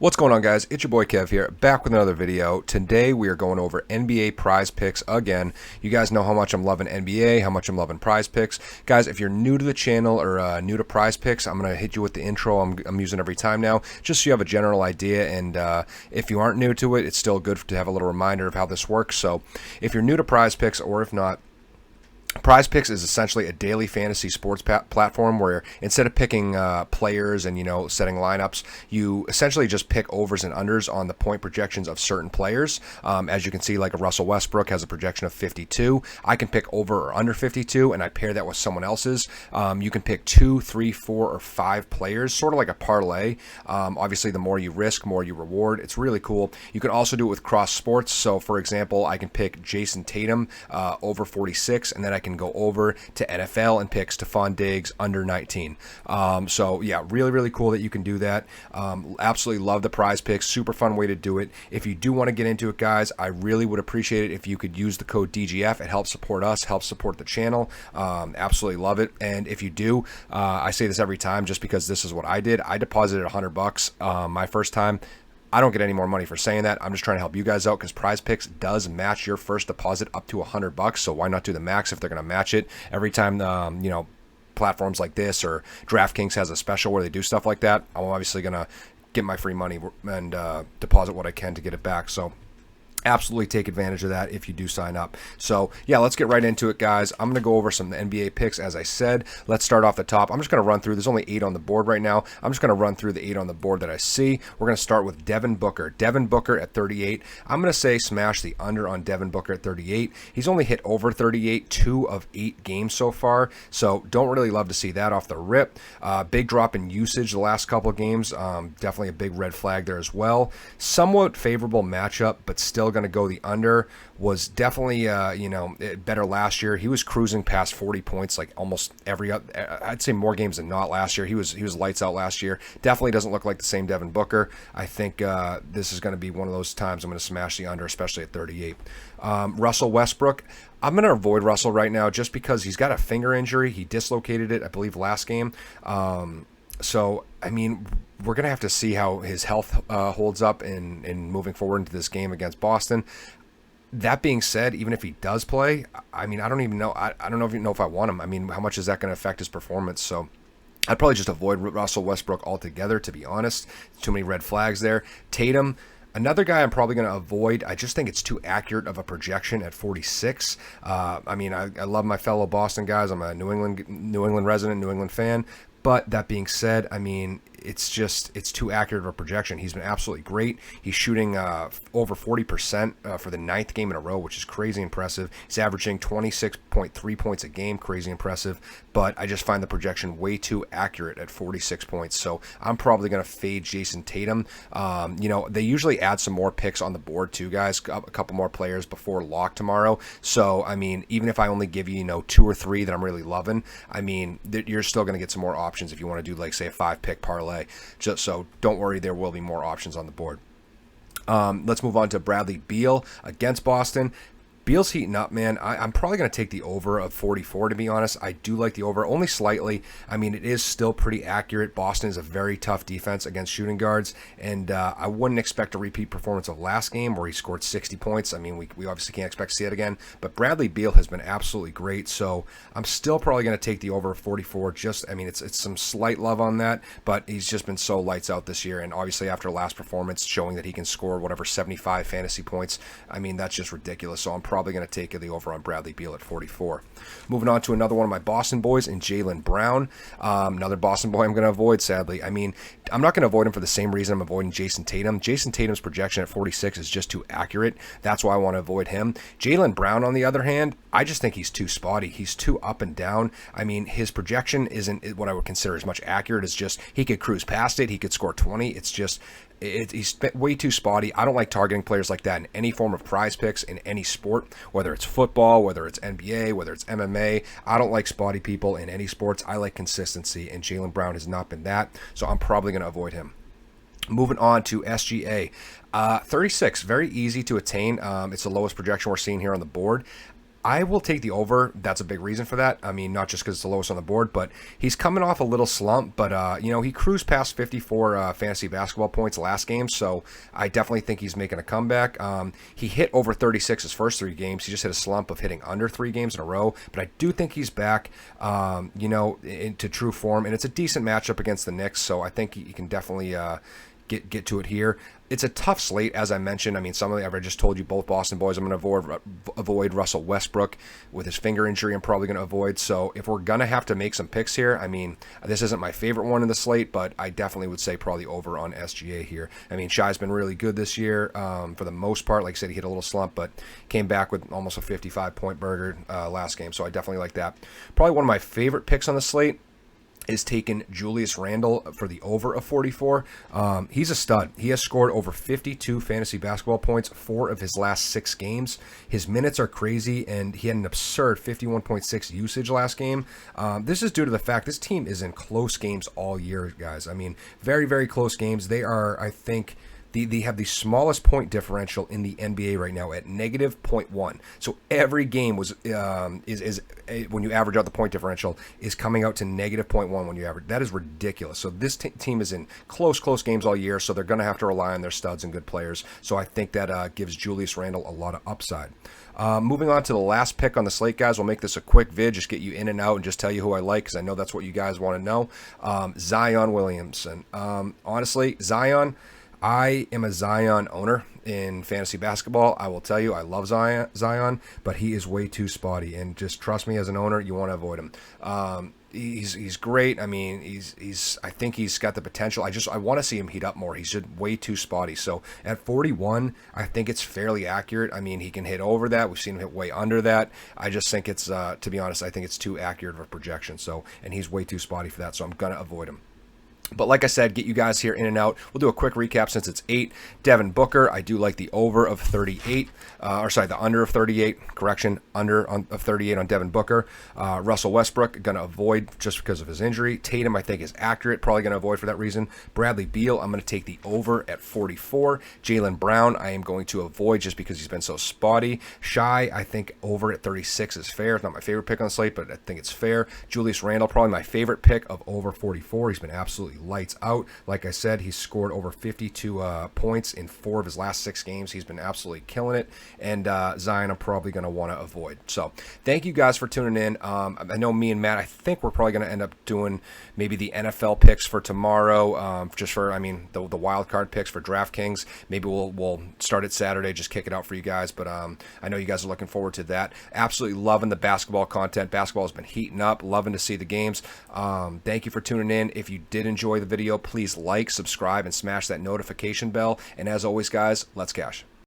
What's going on, guys? It's your boy Kev here, back with another video. Today we are going over NBA prize picks again. You guys know how much I'm loving NBA, how much I'm loving prize picks. Guys, if you're new to the channel or new to prize picks, I'm going to hit you with the intro I'm using every time now, just so you have a general idea. And if you aren't new to it, it's still good to have a little reminder of how this works. So if you're new to prize picks, or if not, Prizepicks is essentially a daily fantasy sports platform where instead of picking players and setting lineups, you essentially just pick overs and unders on the point projections of certain players. As you can see, like a Russell Westbrook has a projection of 52. I can pick over or under 52, and I pair that with someone else's. You can pick 2, 3, 4, or 5 players, sort of like a parlay. Obviously, the more you risk, more you reward. It's really cool. You can also do it with cross sports. So, for example, I can pick Jayson Tatum over 46, and then I can go over to NFL and pick Stephon Diggs under 19. So yeah, really cool that you can do that. Absolutely love the prize picks. Super fun way to do it. If you do want to get into it, guys, I really would appreciate it if you could use the code DGF. It helps support us, helps support the channel. Absolutely love it. And if you do, I say this every time just because this is what I did. I deposited $100 my first time. I don't get any more money for saying that. I'm just trying to help you guys out because Prizepicks does match your first deposit up to $100. So why not do the max if they're going to match it every time? Platforms like this or Draftkings has a special where they do stuff like that. I'm obviously going to get my free money and deposit what I can to get it back. So absolutely take advantage of that if you do sign up. So yeah, let's get right into it, guys. I'm going to go over some NBA picks. As I said, let's start off the top. I'm just going to run through. There's only 8 on the board right now. I'm just going to run through the 8 on the board that I see. We're going to start with Devin Booker. Devin Booker at 38. I'm going to say smash the under on Devin Booker at 38. He's only hit over 38 2 of 8 games so far, so don't really love to see that off the rip. Big drop in usage the last couple of games. Definitely a big red flag there as well. Somewhat favorable matchup, but still going to go the under. Was definitely better last year. He was cruising past 40 points like almost every I'd say more games than not last year. He was lights out last year. Definitely doesn't look like the same Devin Booker. I think this is going to be one of those times I'm going to smash the under, especially at 38. Russell Westbrook, I'm going to avoid Russell right now just because he's got a finger injury. He dislocated it, I believe, last game. So, I mean, we're going to have to see how his health holds up in moving forward into this game against Boston. That being said, even if he does play, I mean, I don't even know. I don't even know if I want him. I mean, how much is that going to affect his performance? So I'd probably just avoid Russell Westbrook altogether, to be honest. Too many red flags there. Tatum, another guy I'm probably going to avoid. I just think it's too accurate of a projection at 46. I mean, I love my fellow Boston guys. I'm a New England resident, New England fan. But that being said, I mean, it's too accurate of a projection. He's been absolutely great. He's shooting over 40% for the 9th game in a row, which is crazy impressive. He's averaging 26.3 points a game, crazy impressive. But I just find the projection way too accurate at 46 points. So I'm probably going to fade Jayson Tatum. They usually add some more picks on the board too, guys. A couple more players before lock tomorrow. So, I mean, even if I only give you, 2 or 3 that I'm really loving, I mean, you're still going to get some more options if you want to do, like, say, a 5-pick parlay. Just so don't worry, there will be more options on the board. Let's move on to Bradley Beal against Boston. Beal's heating up, man. I'm probably going to take the over of 44, to be honest. I do like the over, only slightly. I mean, it is still pretty accurate. Boston is a very tough defense against shooting guards, and I wouldn't expect a repeat performance of last game where he scored 60 points. I mean, we obviously can't expect to see it again, but Bradley Beal has been absolutely great, so I'm still probably going to take the over of 44. It's some slight love on that, but he's just been so lights out this year, and obviously after last performance showing that he can score whatever 75 fantasy points, I mean, that's just ridiculous, so I'm probably going to take the over on Bradley Beal at 44. Moving on to another one of my Boston boys in Jaylen Brown. Another Boston boy I'm going to avoid, sadly. I mean, I'm not going to avoid him for the same reason I'm avoiding Jayson Tatum. Jayson Tatum's projection at 46 is just too accurate. That's why I want to avoid him. Jaylen Brown, on the other hand, I just think he's too spotty. He's too up and down. I mean, his projection isn't what I would consider as much accurate. It's just he could cruise past it. He could score 20. It's just he's way too spotty. I don't like targeting players like that in any form of prize picks in any sport, whether it's football, whether it's NBA, whether it's MMA. I don't like spotty people in any sports. I like consistency, and Jaylen Brown has not been that, so I'm probably going to avoid him. Moving on to SGA. 36, very easy to attain. It's the lowest projection we're seeing here on the board. I will take the over. That's a big reason for that. I mean, not just because it's the lowest on the board, but he's coming off a little slump. But, you know, he cruised past 54 fantasy basketball points last game, so I definitely think he's making a comeback. He hit over 36 his first 3 games. He just hit a slump of hitting under 3 games in a row. But I do think he's back, you know, into true form. And it's a decent matchup against the Knicks, so I think he can definitely get to it here. It's a tough slate, as I mentioned. I mean, some of the, I've just told you, both Boston boys, I'm going to avoid Russell Westbrook with his finger injury. I'm probably going to avoid. So if we're going to have to make some picks here, I mean, this isn't my favorite one in the slate, but I definitely would say probably over on SGA here. I mean, Shai's been really good this year for the most part. Like I said, he hit a little slump, but came back with almost a 55-point burger last game. So I definitely like that. Probably one of my favorite picks on the slate is taking Julius Randle for the over of 44. He's a stud. He has scored over 52 fantasy basketball points 4 of his last 6 games. His minutes are crazy, and he had an absurd 51.6 usage last game. This is due to the fact this team is in close games all year, guys. I mean, very, very close games. They are, I think, they have the smallest point differential in the NBA right now at -0.1. So every game was is when you average out the point differential is coming out to -0.1 when you average. That is ridiculous. So this team is in close games all year, so they're going to have to rely on their studs and good players. So I think that gives Julius Randle a lot of upside. Moving on to the last pick on the slate, guys. We'll make this a quick vid, just get you in and out and just tell you who I like, because I know that's what you guys want to know. Zion Williamson. Honestly, Zion, I am a Zion owner in fantasy basketball. I will tell you, I love Zion, but he is way too spotty. And just trust me, as an owner, you want to avoid him. He's great. I mean, I think he's got the potential. I want to see him heat up more. He's just way too spotty. So at 41, I think it's fairly accurate. I mean, he can hit over that. We've seen him hit way under that. I just think it's, to be honest, I think it's too accurate of a projection. So, and he's way too spotty for that. So I'm gonna avoid him. But like I said, get you guys here in and out. We'll do a quick recap since it's 8. Devin Booker, I do like the over of 38. The under of 38. Correction, under of 38 on Devin Booker. Russell Westbrook, going to avoid just because of his injury. Tatum, I think, is accurate. Probably going to avoid for that reason. Bradley Beal, I'm going to take the over at 44. Jaylen Brown, I am going to avoid just because he's been so spotty. Shai, I think over at 36 is fair. It's not my favorite pick on the slate, but I think it's fair. Julius Randle, probably my favorite pick of over 44. He's been absolutely lights out. Like I said, he's scored over 52 points in 4 of his last 6 games. He's been absolutely killing it. And Zion, I'm probably going to want to avoid. So thank you guys for tuning in. I know me and Matt, I think we're probably going to end up doing maybe the NFL picks for tomorrow, just for, I mean, the wild card picks for DraftKings. Maybe we'll start it Saturday, just kick it out for you guys. But I know you guys are looking forward to that. Absolutely loving the basketball content. Basketball has been heating up. Loving to see the games. Thank you for tuning in. If you did enjoy the video, please like, subscribe, and smash that notification bell. And as always, guys, let's cash.